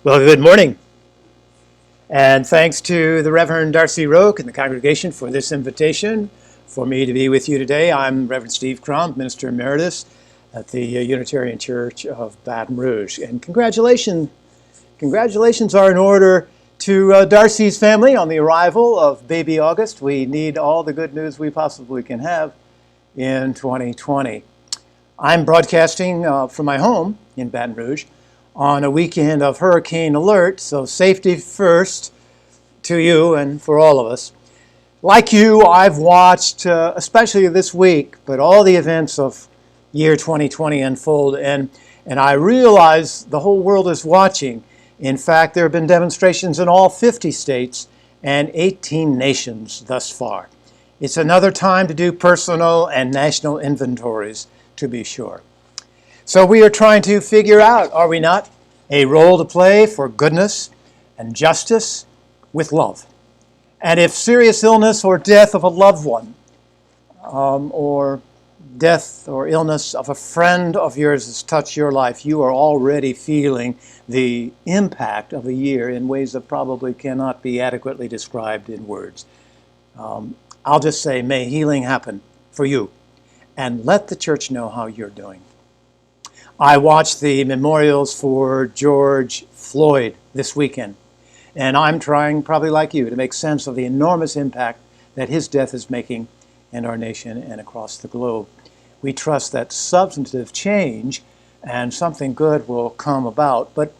Well, good morning. And thanks to the Reverend Darcy Roque and the congregation for this invitation for me to be with you today. I'm Reverend Steve Crump, Minister Emeritus at the Unitarian Church of Baton Rouge. And congratulations are in order to Darcy's family on the arrival of baby August. We need all the good news we possibly can have in 2020. I'm broadcasting from my home in Baton Rouge on a weekend of hurricane alert, so safety first to you and for all of us. Like you, I've watched, especially this week, but all the events of year 2020 unfold, and I realize the whole world is watching. In fact, there have been demonstrations in all 50 states and 18 nations thus far. It's another time to do personal and national inventories, to be sure. So we are trying to figure out, are we not, a role to play for goodness and justice with love. And if serious illness or death of a loved one, or death or illness of a friend of yours has touched your life, you are already feeling the impact of a year in ways that probably cannot be adequately described in words. I'll just say, may healing happen for you. And let the church know how you're doing. I watched the memorials for George Floyd this weekend, and I'm trying, probably like you, to make sense of the enormous impact that his death is making in our nation and across the globe. We trust that substantive change and something good will come about. But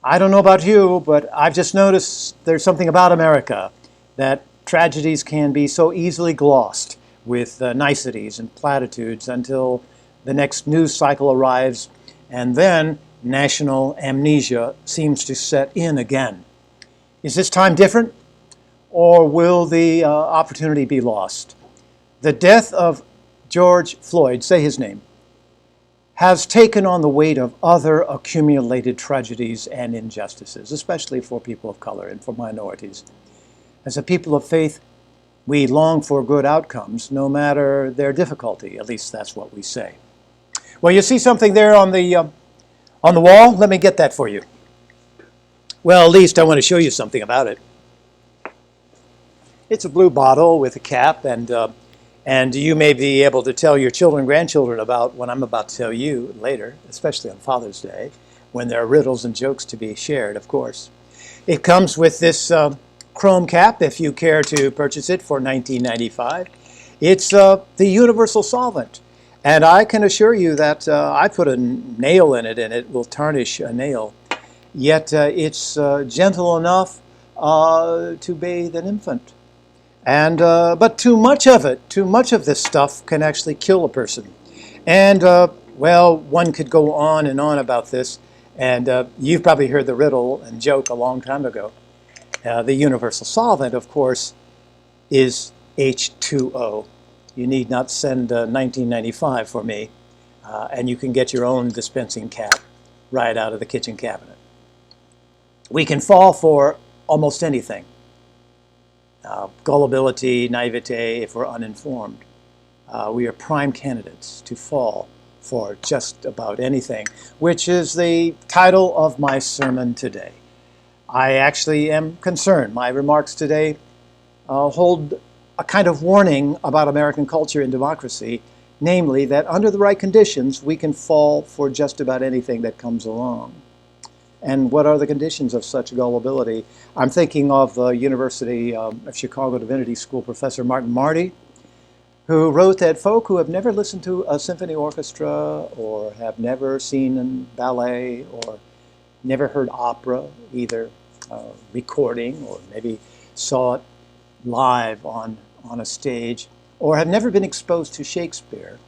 I don't know about you, but I've just noticed there's something about America that tragedies can be so easily glossed with niceties and platitudes until the next news cycle arrives, and then national amnesia seems to set in again. Is this time different, or will the opportunity be lost? The death of George Floyd, say his name, has taken on the weight of other accumulated tragedies and injustices, especially for people of color and for minorities. As a people of faith, we long for good outcomes, no matter their difficulty. At least that's what we say. Well, you see something there on the wall? Let me get that for you. Well, at least I want to show you something about it. It's a blue bottle with a cap, and you may be able to tell your children, grandchildren about what I'm about to tell you later, especially on Father's Day, when there are riddles and jokes to be shared, of course. It comes with this chrome cap, if you care to purchase it for $19.95. It's the universal solvent. And I can assure you that I put a nail in it and it will tarnish a nail. Yet it's gentle enough to bathe an infant. And but too much of this stuff can actually kill a person. And well, one could go on and on about this. And you've probably heard the riddle and joke a long time ago. The universal solvent, of course, is H2O. You need not send $19.95 for me, and you can get your own dispensing cap right out of the kitchen cabinet. We can fall for almost anything. Gullibility, naivete, if we're uninformed. We are prime candidates to fall for just about anything, which is the title of my sermon today. I actually am concerned. My remarks today hold a kind of warning about American culture and democracy, namely that under the right conditions, we can fall for just about anything that comes along. And what are the conditions of such gullibility? I'm thinking of the University of Chicago Divinity School professor Martin Marty, who wrote that folk who have never listened to a symphony orchestra or have never seen a ballet or never heard opera, either recording or maybe saw it live on a stage, or have never been exposed to Shakespeare,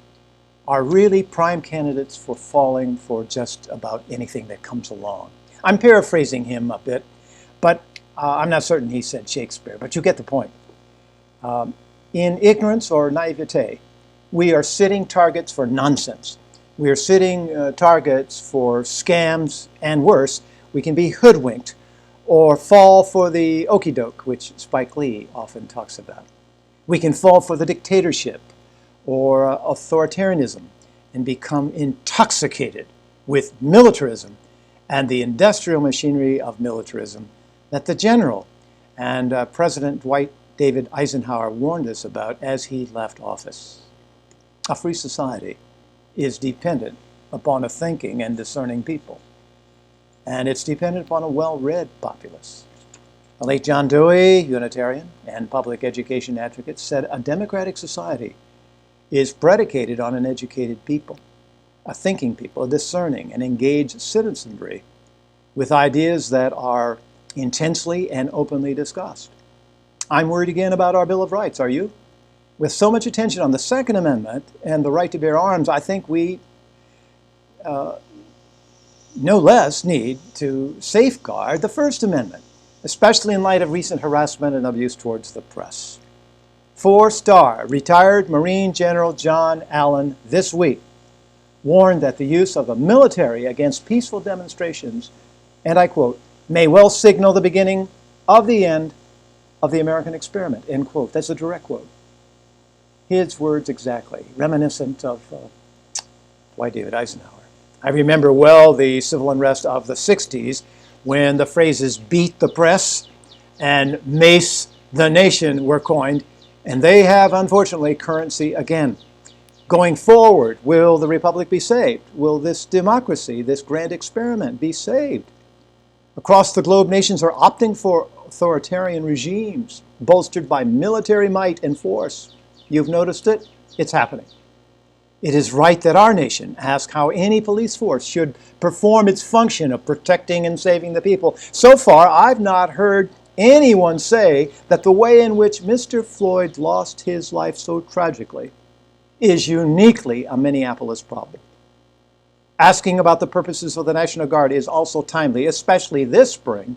are really prime candidates for falling for just about anything that comes along. I'm paraphrasing him a bit, but I'm not certain he said Shakespeare, but you get the point. In ignorance or naivete, we are sitting targets for nonsense. We are sitting targets for scams, and worse, we can be hoodwinked or fall for the okey doke, which Spike Lee often talks about. We can fall for the dictatorship or authoritarianism and become intoxicated with militarism and the industrial machinery of militarism that the general and President Dwight David Eisenhower warned us about as he left office. A free society is dependent upon a thinking and discerning people, and it's dependent upon a well-read populace. The late John Dewey, Unitarian and public education advocate, said a democratic society is predicated on an educated people, a thinking people, a discerning and engaged citizenry with ideas that are intensely and openly discussed. I'm worried again about our Bill of Rights, are you? With so much attention on the Second Amendment and the right to bear arms, I think we no less need to safeguard the First Amendment, especially in light of recent harassment and abuse towards the press. 4-star retired Marine General John Allen this week warned that the use of the military against peaceful demonstrations, and I quote, may well signal the beginning of the end of the American experiment, end quote. That's a direct quote. His words exactly, reminiscent of Dwight David Eisenhower. I remember well the civil unrest of the 60s when the phrases beat the press and mace the nation were coined, and they have, unfortunately, currency again. Going forward, will the Republic be saved? Will this democracy, this grand experiment, be saved? Across the globe, nations are opting for authoritarian regimes bolstered by military might and force. You've noticed it? It's happening. It is right that our nation ask how any police force should perform its function of protecting and saving the people. So far, I've not heard anyone say that the way in which Mr. Floyd lost his life so tragically is uniquely a Minneapolis problem. Asking about the purposes of the National Guard is also timely, especially this spring,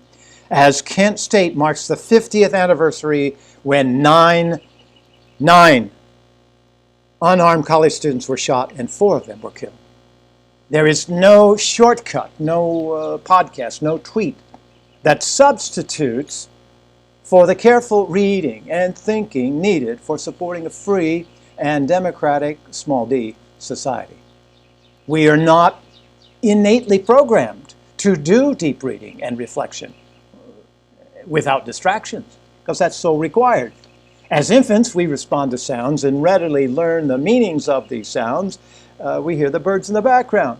as Kent State marks the 50th anniversary when nine unarmed college students were shot and 4 of them were killed. There is no shortcut, no podcast, no tweet that substitutes for the careful reading and thinking needed for supporting a free and democratic, small d, society. We are not innately programmed to do deep reading and reflection without distractions, because that's so required. As infants, we respond to sounds and readily learn the meanings of these sounds. We hear the birds in the background.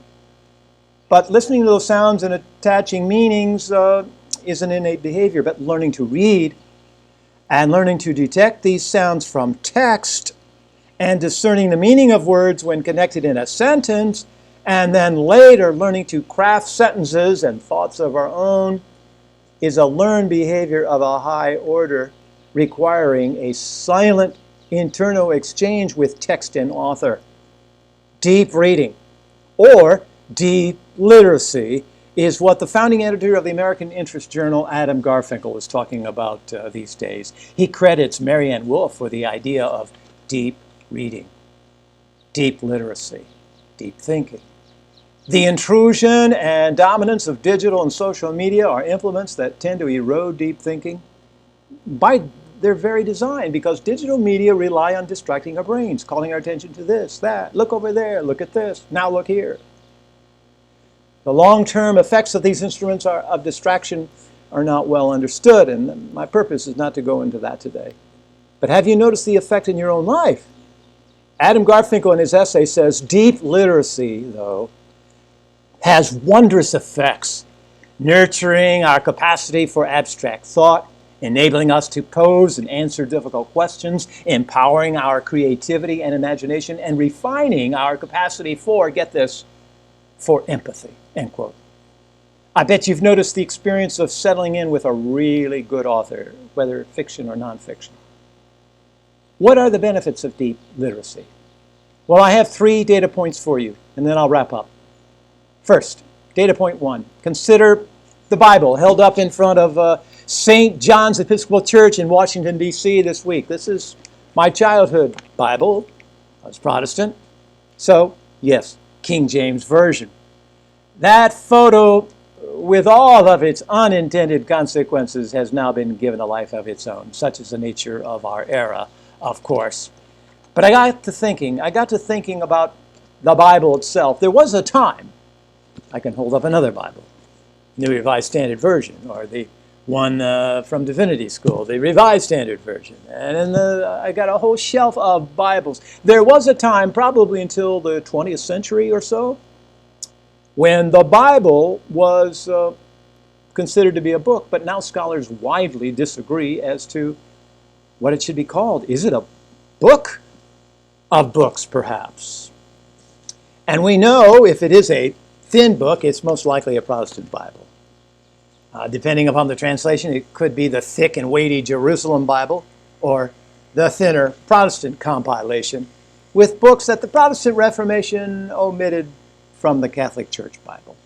But listening to those sounds and attaching meanings is an innate behavior, but learning to read and learning to detect these sounds from text and discerning the meaning of words when connected in a sentence, and then later learning to craft sentences and thoughts of our own, is a learned behavior of a high order, requiring a silent internal exchange with text and author. Deep reading, or deep literacy, is what the founding editor of the American Interest Journal, Adam Garfinkel, is talking about these days. He credits Marianne Wolfe for the idea of deep reading, deep literacy, deep thinking. The intrusion and dominance of digital and social media are implements that tend to erode deep thinking by their very design, because digital media rely on distracting our brains, calling our attention to this, that, look over there, look at this, now look here. The long-term effects of these instruments of distraction are not well understood, and my purpose is not to go into that today. But have you noticed the effect in your own life? Adam Garfinkel in his essay says, deep literacy, though, has wondrous effects, nurturing our capacity for abstract thought, enabling us to pose and answer difficult questions, empowering our creativity and imagination, and refining our capacity for, get this, for empathy, end quote. I bet you've noticed the experience of settling in with a really good author, whether fiction or nonfiction. What are the benefits of deep literacy? Well, I have 3 data points for you, and then I'll wrap up. First, data point 1. Consider the Bible held up in front of St. John's Episcopal Church in Washington, D.C. this week. This is my childhood Bible. I was Protestant. So, yes, King James Version. That photo, with all of its unintended consequences, has now been given a life of its own. Such is the nature of our era, of course. But I got to thinking about the Bible itself. There was a time, I can hold up another Bible, New Revised Standard Version, or the one from Divinity School, the Revised Standard Version. And then I got a whole shelf of Bibles. There was a time, probably until the 20th century or so, when the Bible was considered to be a book, but now scholars widely disagree as to what it should be called. Is it a book of books, perhaps? And we know if it is a thin book, it's most likely a Protestant Bible. Depending upon the translation, it could be the thick and weighty Jerusalem Bible or the thinner Protestant compilation with books that the Protestant Reformation omitted from the Catholic Church Bible.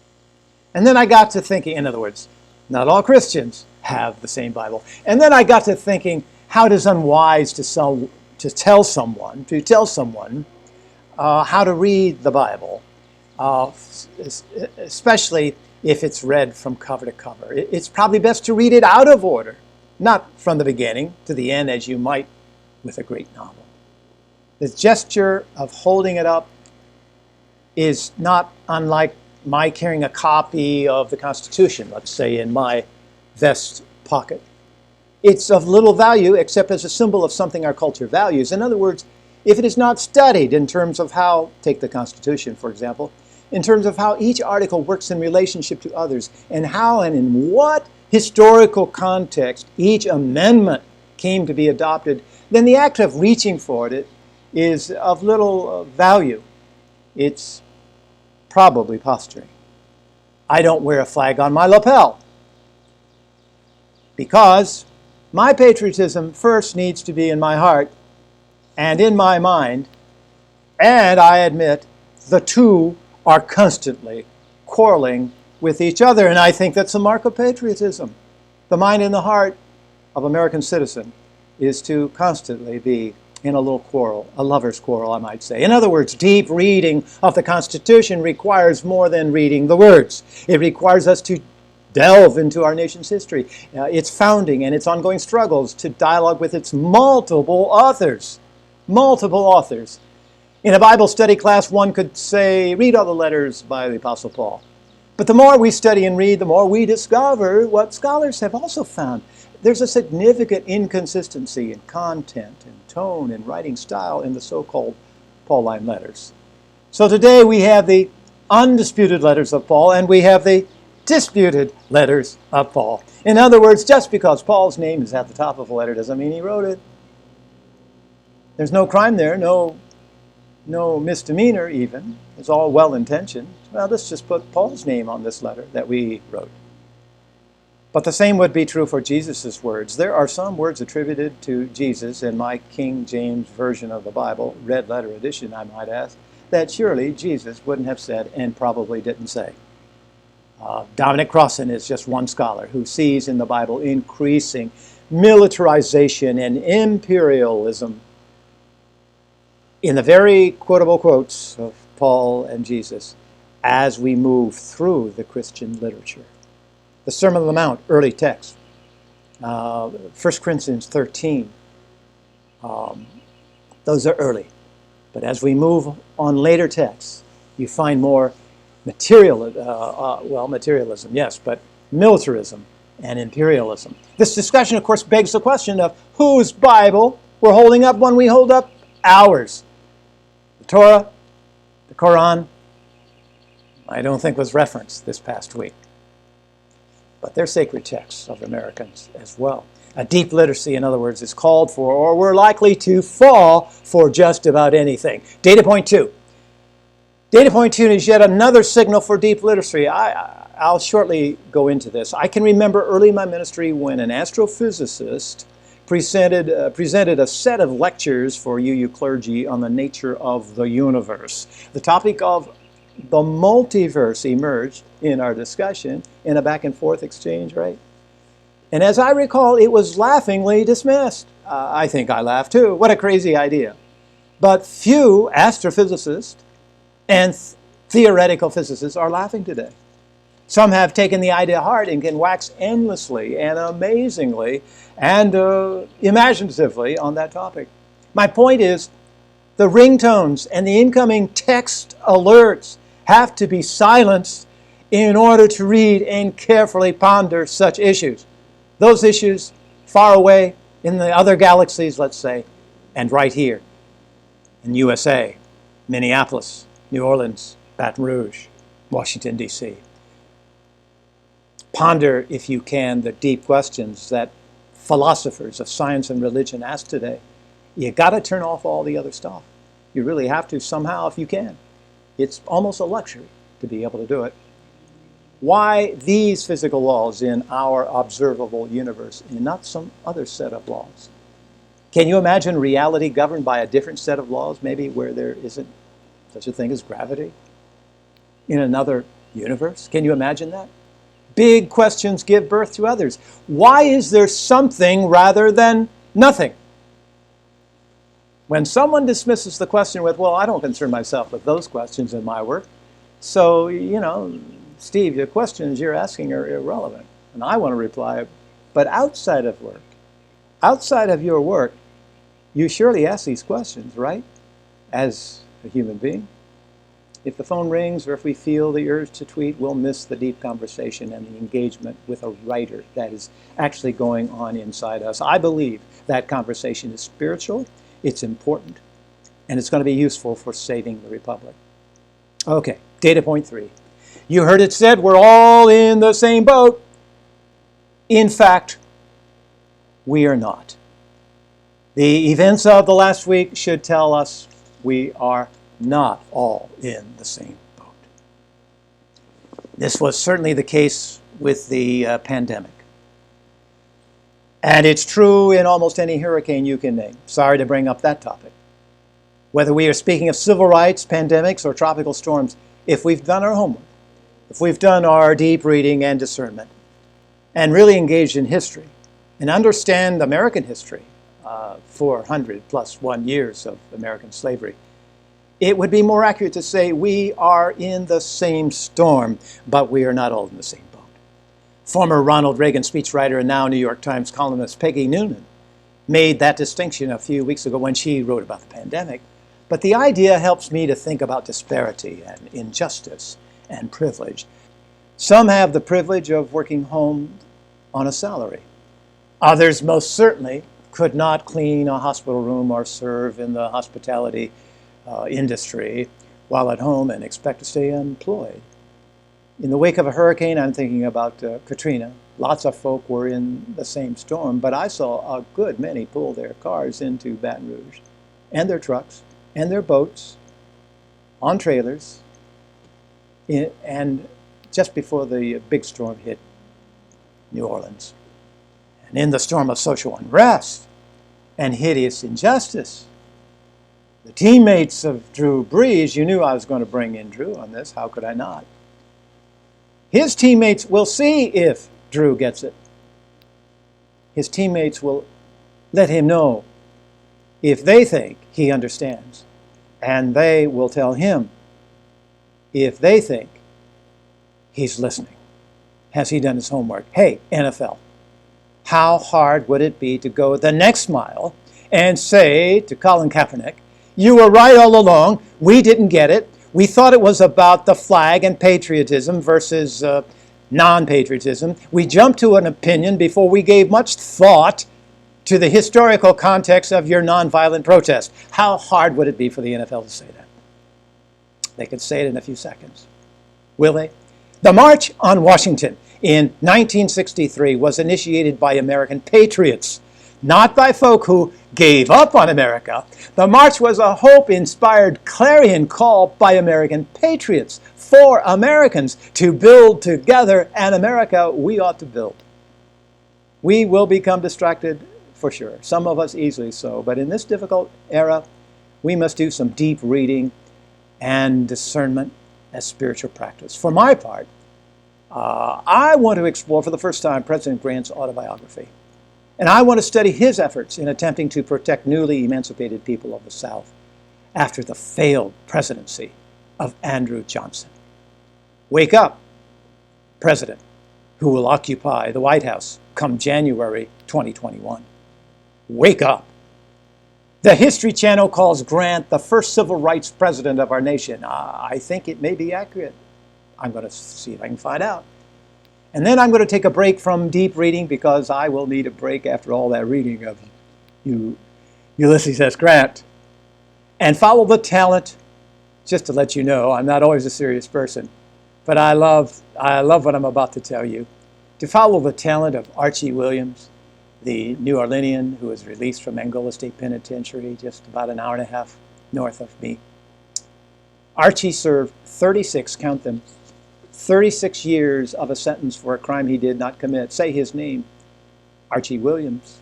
And then I got to thinking, in other words, not all Christians have the same Bible. And then I got to thinking, how it is unwise to tell someone how to read the Bible, especially if it's read from cover to cover. It's probably best to read it out of order, not from the beginning to the end as you might with a great novel. The gesture of holding it up is not unlike my carrying a copy of the Constitution, let's say, in my vest pocket. It's of little value except as a symbol of something our culture values. In other words, if it is not studied in terms of how, take the Constitution, for example, in terms of how each article works in relationship to others and how and in what historical context each amendment came to be adopted, then the act of reaching for it is of little value. It's probably posturing. I don't wear a flag on my lapel because my patriotism first needs to be in my heart and in my mind, and I admit the two are constantly quarreling with each other, and I think that's a mark of patriotism. The mind and the heart of an American citizen is to constantly be in a little quarrel, a lover's quarrel, I might say. In other words, deep reading of the Constitution requires more than reading the words. It requires us to delve into our nation's history, its founding and its ongoing struggles, to dialogue with its multiple authors. Multiple authors. In a Bible study class, one could say, read all the letters by the Apostle Paul. But the more we study and read, the more we discover what scholars have also found. There's a significant inconsistency in content and tone and writing style in the so-called Pauline letters. So today we have the undisputed letters of Paul and we have the disputed letters of Paul. In other words, just because Paul's name is at the top of a letter doesn't mean he wrote it. There's no crime there, no misdemeanor even. It's all well-intentioned. Well, let's just put Paul's name on this letter that we wrote. But the same would be true for Jesus' words. There are some words attributed to Jesus in my King James Version of the Bible, red letter edition, I might ask, that surely Jesus wouldn't have said and probably didn't say. Dominic Crossan is just one scholar who sees in the Bible increasing militarization and imperialism in the very quotable quotes of Paul and Jesus as we move through the Christian literature. The Sermon on the Mount, early text, 1 Corinthians 13, those are early. But as we move on later texts, you find more materialism, yes, but militarism and imperialism. This discussion, of course, begs the question of whose Bible we're holding up when we hold up ours. The Torah, the Quran, I don't think was referenced this past week. But they're sacred texts of Americans as well. A deep literacy, in other words, is called for, or we're likely to fall for just about anything. Data point 2. Data point 2 is yet another signal for deep literacy. I'll shortly go into this. I can remember early in my ministry when an astrophysicist presented a set of lectures for UU clergy on the nature of the universe. The topic of the multiverse emerged in our discussion in a back and forth exchange, right? And as I recall, it was laughingly dismissed. I think I laughed too. What a crazy idea. But few astrophysicists and theoretical physicists are laughing today. Some have taken the idea to heart and can wax endlessly and amazingly and imaginatively on that topic. My point is, the ringtones and the incoming text alerts have to be silenced in order to read and carefully ponder such issues. Those issues far away in the other galaxies, let's say, and right here in USA, Minneapolis, New Orleans, Baton Rouge, Washington, D.C. Ponder, if you can, the deep questions that philosophers of science and religion ask today. You got to turn off all the other stuff. You really have to somehow if you can. It's almost a luxury to be able to do it. Why these physical laws in our observable universe and not some other set of laws? Can you imagine reality governed by a different set of laws, maybe where there isn't such a thing as gravity in another universe? Can you imagine that? Big questions give birth to others. Why is there something rather than nothing? When someone dismisses the question with, well, I don't concern myself with those questions in my work, so, Steve, the questions you're asking are irrelevant. And I want to reply, but outside of work, outside of your work, you surely ask these questions, right? As a human being. If the phone rings or if we feel the urge to tweet, we'll miss the deep conversation and the engagement with a writer that is actually going on inside us. I believe that conversation is spiritual, it's important, and it's going to be useful for saving the Republic. Okay, data point 3. You heard it said we're all in the same boat. In fact, we are not. The events of the last week should tell us we are not all in the same boat. This was certainly the case with the pandemic. And it's true in almost any hurricane you can name. Sorry to bring up that topic. Whether we are speaking of civil rights, pandemics, or tropical storms, if we've done our homework, if we've done our deep reading and discernment, and really engaged in history, and understand American history, 400 plus 1 years of American slavery, it would be more accurate to say we are in the same storm, but we are not all in the same boat. Former Ronald Reagan speechwriter and now New York Times columnist Peggy Noonan made that distinction a few weeks ago when she wrote about the pandemic. But the idea helps me to think about disparity and injustice and privilege. Some have the privilege of working home on a salary. Others most certainly could not clean a hospital room or serve in the hospitality industry while at home and expect to stay employed. In the wake of a hurricane, I'm thinking about Katrina. Lots of folk were in the same storm, but I saw a good many pull their cars into Baton Rouge and their trucks and their boats on trailers, and just before the big storm hit New Orleans. And in the storm of social unrest and hideous injustice, the teammates of Drew Brees, you knew I was going to bring in Drew on this, how could I not? His teammates will see if Drew gets it. His teammates will let him know if they think he understands. And they will tell him if they think he's listening. Has he done his homework? Hey, NFL, how hard would it be to go the next mile and say to Colin Kaepernick, you were right all along, we didn't get it. We thought it was about the flag and patriotism versus non-patriotism. We jumped to an opinion before we gave much thought to the historical context of your nonviolent protest. How hard would it be for the NFL to say that? They could say it in a few seconds. Will they? The March on Washington in 1963 was initiated by American patriots, not by folk who gave up on America. The march was a hope-inspired clarion call by American patriots for Americans to build together an America we ought to build. We will become distracted for sure, some of us easily so, but in this difficult era, we must do some deep reading and discernment as spiritual practice. For my part, I want to explore for the first time President Grant's autobiography. And I want to study his efforts in attempting to protect newly emancipated people of the South after the failed presidency of Andrew Johnson. Wake up, President, who will occupy the White House come January 2021. Wake up. The History Channel calls Grant the first civil rights president of our nation. I think it may be accurate. I'm going to see if I can find out. And then I'm going to take a break from deep reading because I will need a break after all that reading of Ulysses S. Grant. And follow the talent, just to let you know, I'm not always a serious person, but I love what I'm about to tell you. To follow the talent of Archie Williams, the New Orleanian who was released from Angola State Penitentiary just about an hour and a half north of me. Archie served 36, count them, 36 years of a sentence for a crime he did not commit. Say his name, Archie Williams.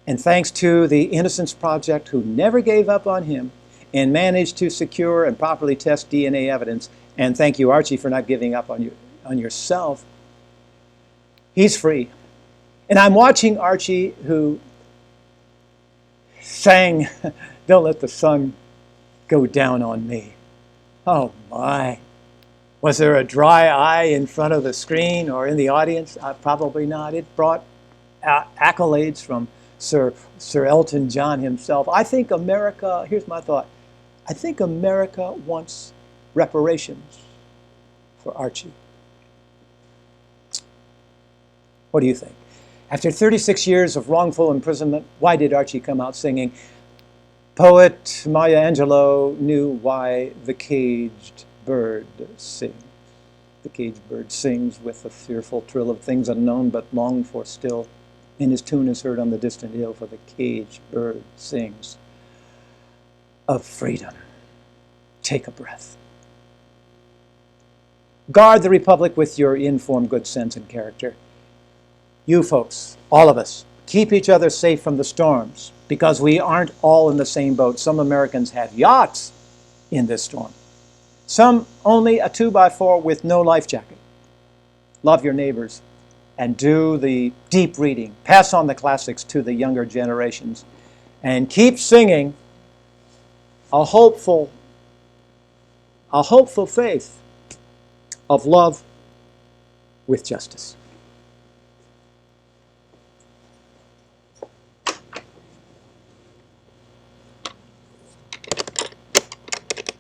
And thanks to the Innocence Project, who never gave up on him and managed to secure and properly test DNA evidence, and thank you, Archie, for not giving up on yourself, he's free. And I'm watching Archie, who sang, "Don't Let the Sun Go Down on Me." Oh my. Was there a dry eye in front of the screen or in the audience? Probably not. It brought accolades from Sir Elton John himself. I think America, here's my thought, I think America wants reparations for Archie. What do you think? After 36 years of wrongful imprisonment, why did Archie come out singing? Poet Maya Angelou knew why the caged bird sings. The caged bird sings with the fearful trill of things unknown but longed for still. And his tune is heard on the distant hill, for the caged bird sings of freedom. Take a breath. Guard the Republic with your informed good sense and character. You folks, all of us, keep each other safe from the storms, because we aren't all in the same boat. Some Americans have yachts in this storm. Some only a 2x4 with no life jacket. Love your neighbors and do the deep reading. Pass on the classics to the younger generations. And keep singing a hopeful faith of love with justice.